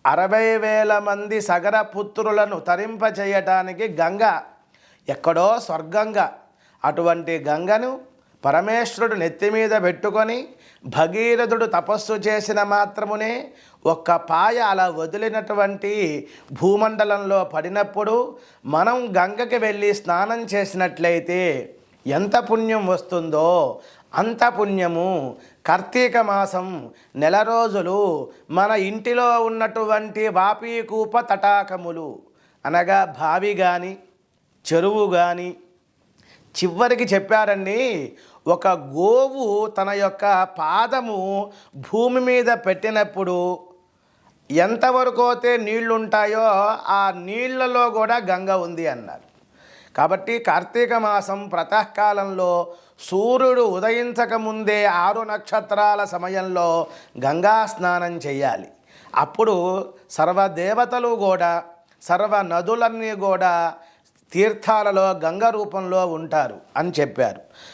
60,000 మంది సగర పుత్రులను తరింపచేయటానికి గంగ ఎక్కడో స్వర్గంగా, అటువంటి గంగను పరమేశ్వరుడు నెత్తి మీద పెట్టుకొని భగీరథుడు తపస్సు చేసిన మాత్రమునే ఒక్క పాయ అలా వదిలినటువంటి భూమండలంలో పడినప్పుడు మనం గంగకి వెళ్ళి స్నానం చేసినట్లయితే ఎంత పుణ్యం వస్తుందో అంత పుణ్యము. కార్తీక మాసం నెల రోజులు మన ఇంటిలో ఉన్నటువంటి వాపీకూప తటాకములు అనగా బావి కానీ చెరువు కానీ, చివరికి చెప్పారండి, ఒక గోవు తన యొక్క పాదము భూమి మీద పెట్టినప్పుడు ఎంతవరకు అయితే నీళ్లు ఉంటాయో ఆ నీళ్లలో కూడా గంగ ఉంది అన్నారు. కాబట్టి కార్తీక మాసం ప్రాతకాలంలో సూర్యుడు ఉదయించక ముందే 6 నక్షత్రాల సమయంలో గంగా స్నానం చేయాలి. అప్పుడు సర్వదేవతలు కూడా, సర్వ నదులన్నీ కూడా తీర్థాలలో గంగ రూపంలో ఉంటారు అని చెప్పారు.